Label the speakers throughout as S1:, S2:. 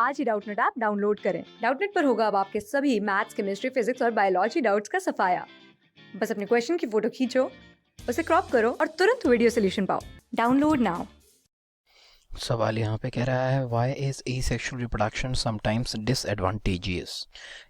S1: आज ही Doubtnut app download करें। Doubtnut पर होगा अब आपके सभी मैथ्स, केमिस्ट्री, फिजिक्स और बायोलॉजी डाउट्स का सफाया। बस अपने क्वेश्चन की फोटो खींचो, उसे क्रॉप करो और तुरंत वीडियो सोल्यूशन पाओ। Download now.
S2: सवाल यहाँ पे कह रहा है why is asexual reproduction sometimes disadvantageous.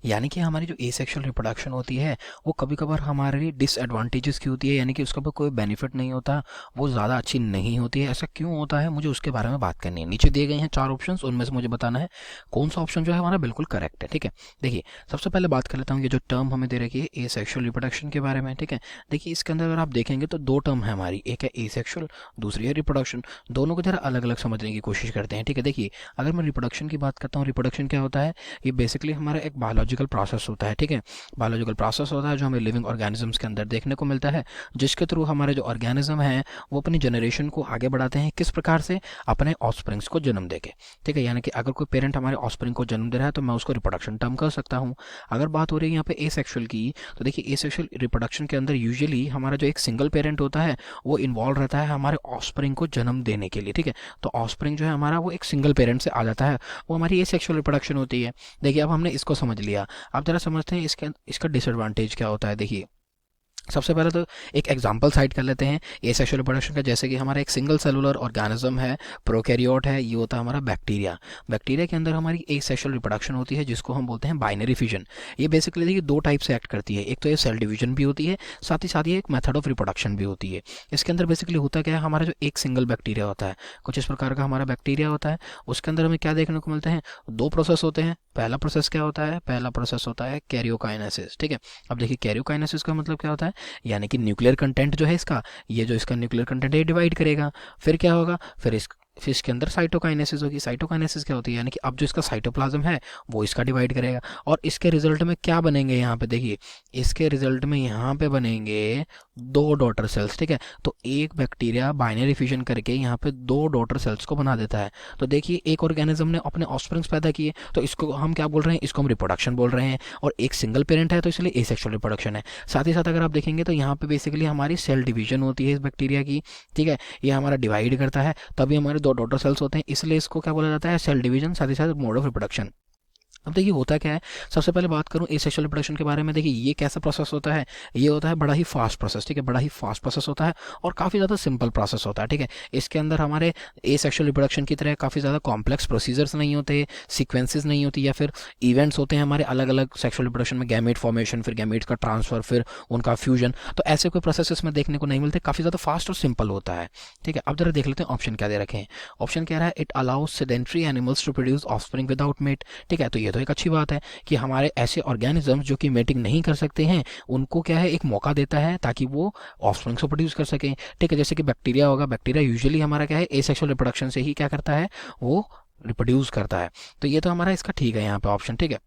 S2: यानी कि हमारी जो ए सेक्शुअल रिप्रोडक्शन होती है वो कभी कभार हमारे लिए डिसएडवांटेजेस की होती है, यानी कि उसका कोई बेनिफिट नहीं होता, वो ज़्यादा अच्छी नहीं होती है। ऐसा क्यों होता है, मुझे उसके बारे में बात करनी है। नीचे दिए गए हैं 4 ऑप्शंस, उनमें से मुझे बताना है कौन सा ऑप्शन जो है हमारा बिल्कुल करेक्ट है। ठीक है, देखिए सबसे पहले बात कर लेता हूँ ये जो टर्म हमें दे रखी है ए सेक्शुअल रिप्रोडक्शन के बारे में। ठीक है, देखिए इसके अंदर अगर आप देखेंगे तो 2 टर्म है हमारी, एक है ए सेक्शुअल, दूसरी है रिप्रोडक्शन। दोनों को जरा अलग अलग समझने की कोशिश करते हैं। ठीक है, देखिए अगर मैं रिप्रोडक्शन की बात करता हूँ, रिप्रोडक्शन क्या होता है, ये बेसिकली हमारा एक बायोलॉजिकल प्रोसेस होता है। ठीक है, बायोलॉजिकल प्रोसेस होता है जो हमें लिविंग ऑर्गेनिजम्स के अंदर देखने को मिलता है, जिसके थ्रू हमारे जो ऑर्गेनिज्म हैं वो अपनी जनरेशन को आगे बढ़ाते हैं। किस प्रकार से, अपने ऑफस्प्रिंग्स को जन्म देके। ठीक है, यानी कि अगर कोई पेरेंट हमारे ऑफस्प्रिंग को जन्म दे रहा है तो मैं उसको रिप्रोडक्शन टर्म कर सकता हूँ। अगर बात हो रही है यहाँ पे ए सेक्शुअल की, तो देखिए ए सेक्शुअल रिप्रोडक्शन के अंदर यूजुअली हमारा जो एक सिंगल पेरेंट होता है वो इन्वॉल्व रहता है हमारे ऑफस्प्रिंग को जन्म देने के लिए। ठीक है, तो ऑफस्प्रिंग जो है हमारा वो एक सिंगल पेरेंट से आ जाता है, वो हमारी ये सेक्सुअल रिप्रोडक्शन होती है। देखिए अब हमने इसको समझ लिया, अब जरा समझते हैं इसका डिसएडवांटेज क्या होता है। देखिए सबसे पहले तो एक एग्जांपल साइड कर लेते हैं ए सेक्सुअल रिप्रोडक्शन का। जैसे कि हमारा एक सिंगल सेलुलर ऑर्गेनिज्म है, प्रोकैरियोट है, ये होता है हमारा बैक्टीरिया। बैक्टीरिया के अंदर हमारी ए सेक्सुअल रिप्रोडक्शन होती है जिसको हम बोलते हैं बाइनरी फिजन। ये बेसिकली देखिए 2 टाइप से एक्ट करती है, एक तो ये सेल डिवीजन भी होती है, साथ ही साथ ये एक मेथड ऑफ रिप्रोडक्शन भी होती है। इसके अंदर बेसिकली होता क्या है, हमारा जो एक सिंगल बैक्टीरिया होता है, कुछ इस प्रकार का हमारा बैक्टीरिया होता है, उसके अंदर हमें क्या देखने को मिलते हैं, 2 प्रोसेस होते हैं। पहला प्रोसेस क्या होता है, पहला प्रोसेस होता है कैरियोकाइनेसिस। ठीक है, अब देखिए कैरियोकाइनेसिस का मतलब क्या होता है, यानी कि न्यूक्लियर कंटेंट जो है इसका, ये जो इसका न्यूक्लियर कंटेंट है डिवाइड करेगा। फिर क्या होगा, फिर इसके अंदर साइटोकाइनेसिस होगी। साइटोकाइनेसिस क्या होती है, यानी कि अब जो इसका साइटोप्लाज्म है वो इसका डिवाइड करेगा, और इसके रिजल्ट में क्या बनेंगे, यहाँ पे देखिए इसके रिजल्ट में यहाँ पे बनेंगे 2 डॉटर सेल्स। ठीक है, तो एक बैक्टीरिया बाइनरी फिजन करके यहाँ पे 2 डॉटर सेल्स को बना देता है। तो देखिए एक ऑर्गेनिज्म ने अपने ऑफस्प्रिंग्स पैदा किए, तो इसको हम क्या बोल रहे हैं, इसको हम रिप्रोडक्शन बोल रहे हैं। और एक सिंगल पेरेंट है तो इसलिए एसेक्सुअल रिप्रोडक्शन है। साथ ही साथ अगर आप देखेंगे तो यहाँ पे बेसिकली हमारी सेल डिवीजन होती है इस बैक्टीरिया की। ठीक है, ये हमारा डिवाइड करता है, तभी हमारे 2 डॉटर सेल्स होते हैं, इसलिए इसको क्या बोला जाता है, सेल डिवीजन, साथ ही साथ मोड ऑफ रिप्रोडक्शन। अब देखिए होता क्या है, सबसे पहले बात करूं एसेक्सुअल रिप्रोडक्शन के बारे में। देखिए ये कैसा प्रोसेस होता है, ये होता है बड़ा ही फास्ट प्रोसेस। ठीक है, बड़ा ही फास्ट प्रोसेस होता है और काफ़ी ज़्यादा सिंपल प्रोसेस होता है। ठीक है, इसके अंदर हमारे एसेक्सुअल रिप्रोडक्शन की तरह काफ़ी ज़्यादा कॉम्प्लेक्स प्रोसीजर्स नहीं होते, सीक्वेंसेस नहीं होती, या फिर इवेंट्स होते हैं हमारे अलग अलग सेक्सुअल रिप्रोडक्शन में, गैमेट फॉर्मेशन, फिर गैमेट्स का ट्रांसफर, फिर उनका फ्यूजन। तो ऐसे कोई प्रोसेस इसमें देखने को नहीं मिलते, काफ़ी ज़्यादा फास्ट और सिंपल होता है। ठीक है, अब जरा देख लेते हैं ऑप्शन क्या दे रखे हैं। ऑप्शन कह रहा है it allows sedentary animals to produce offspring without mate. ठीक है, तो ये तो एक अच्छी बात है कि हमारे ऐसे ऑर्गेनिजम्स जो कि मेटिंग नहीं कर सकते हैं उनको क्या है, एक मौका देता है ताकि वो ऑफस्प्रिंग को प्रोड्यूस कर सकें। ठीक है, जैसे कि बैक्टीरिया होगा, बैक्टीरिया यूजुअली हमारा क्या है, एसेक्सुअल रिप्रोडक्शन से ही क्या करता है, वो रिप्रोड्यूस करता है। तो ये तो हमारा इसका ठीक है यहाँ पे ऑप्शन। ठीक है,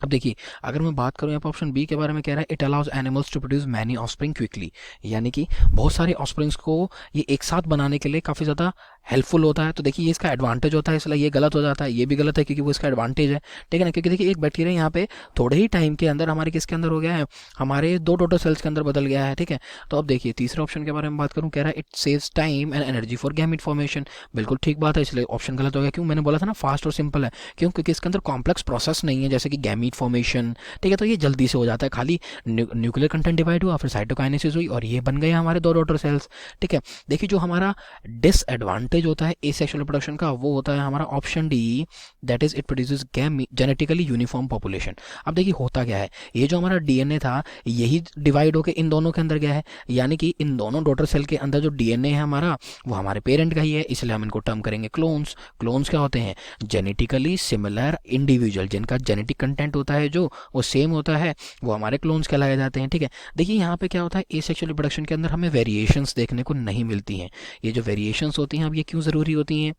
S2: अब देखिए अगर मैं बात करूं यहाँ पर ऑप्शन बी के बारे में, कह रहा है it allows animals to produce many offspring quickly. यानी कि बहुत सारे ऑफस्प्रिंग्स को ये एक साथ बनाने के लिए काफ़ी ज़्यादा हेल्पफुल होता है। तो देखिए ये इसका एडवांटेज होता है, इसलिए ये गलत हो जाता है, ये भी गलत है क्योंकि वो इसका एडवांटेज है। ठीक है ना, क्योंकि देखिए एक बैक्टीरिया यहाँ पे थोड़े ही टाइम के अंदर हमारे किसके अंदर हो गया है, हमारे 2 डॉटर सेल्स के अंदर बदल गया है। ठीक है, तो अब देखिए तीसरे ऑप्शन के बारे में बात करूँ, कह रहा है it saves time and energy for gamete formation. बिल्कुल ठीक बात है, इसलिए ऑप्शन गलत हो गया। क्यों, मैंने बोला था ना फास्ट और सिंपल है, क्यों, क्योंकि इसके अंदर कॉम्प्लेक्स प्रोसेस नहीं है जैसे कि गैमेट फॉर्मेशन। ठीक है, तो ये जल्दी से हो जाता है, खाली न्यूक्लियर कंटेंट डिवाइड हुआ, फिर साइटोकाइनेसिस हुई और ये बन गए हमारे 2 डॉटर सेल्स। ठीक है, देखिए जो हमारा डिसएडवांटेज होता है एसेक्सुअल रिप्रोडक्शन का, वो होता है हमारा option D, that is it produces genetically uniform population. अब देखिए होता क्या है, ये जो हमारा डीएनए था यही डिवाइड होकर इन दोनों के अंदर गया है, यानी कि इन दोनों डॉटर सेल के अंदर जो डीएनए है हमारा वो हमारे पेरेंट का ही है, इसलिए हम इनको टर्म करेंगे क्लोन्स। क्लोन्स क्या होते हैं, जेनेटिकली सिमिलर इंडिविजुअल, जिनका जेनेटिक कंटेंट होता है जो वो सेम होता है, वो हमारे क्लोन्स कहलाए जाते हैं। ठीक है, देखिए यहाँ पे क्या होता है, एसेक्सुअल रिप्रोडक्शन के अंदर हमें वेरिएशंस देखने को नहीं मिलती हैं। ये जो वेरिएशंस होती हैं, अब ये क्यों ज़रूरी होती हैं,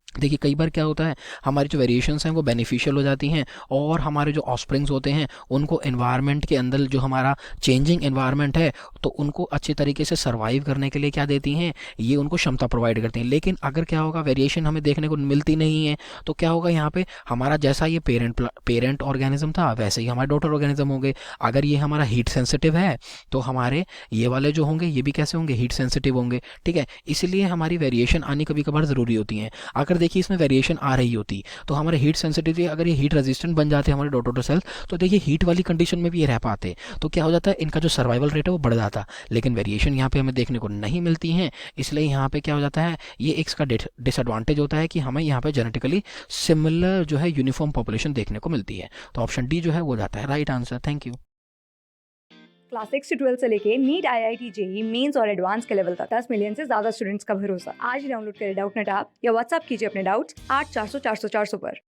S2: देखिए कई बार क्या होता है, हमारी जो वेरिएशंस हैं वो बेनिफिशियल हो जाती हैं, और हमारे जो ऑफस्प्रिंग्स होते हैं उनको एनवायरनमेंट के अंदर, जो हमारा चेंजिंग एनवायरनमेंट है, तो उनको अच्छे तरीके से सर्वाइव करने के लिए क्या देती हैं, ये उनको क्षमता प्रोवाइड करती हैं। लेकिन अगर क्या होगा, वेरिएशन हमें देखने को मिलती नहीं है, तो क्या होगा, यहाँ पे हमारा जैसा ये पेरेंट ऑर्गेनिज्म था वैसे ही हमारे डॉटर ऑर्गेनिज्म होंगे। अगर ये हमारा हीट सेंसिटिव है तो हमारे ये वाले जो होंगे ये भी कैसे होंगे, हीट सेंसिटिव होंगे। ठीक है, इसलिए हमारी वेरिएशन आनी कभी कभार ज़रूरी होती है। अगर देखिए इसमें वेरिएशन आ रही होती, तो हमारे हीट सेंसिटिविटी अगर ये हीट रेजिस्टेंट बन जाते हैं हमारे डॉटर सेल्स, तो देखिए हीट वाली कंडीशन में भी ये रह पाते, तो क्या हो जाता है इनका जो सर्वाइवल रेट है वो बढ़ जाता। लेकिन वेरिएशन यहाँ पे हमें देखने को नहीं मिलती हैं, इसलिए यहाँ पे क्या हो जाता है, ये एक इसका डिसएडवांटेज होता है कि हमें यहाँ पे जेनेटिकली सिमिलर जो है यूनिफॉर्म पॉपुलेशन देखने को मिलती है। तो ऑप्शन डी जो है वो जाता है right answer. Thank you.
S1: Class 6 से 12 से लेके नीट, IIT, जेई मेंस और एडवांस के लेवल तक 10 मिलियन से ज्यादा स्टूडेंट्स का भरोसा। आज ही डाउनलोड करें डाउटनेट ऐप या व्हाट्सएप कीजिए अपने डाउट्स 8400 400 400 पर।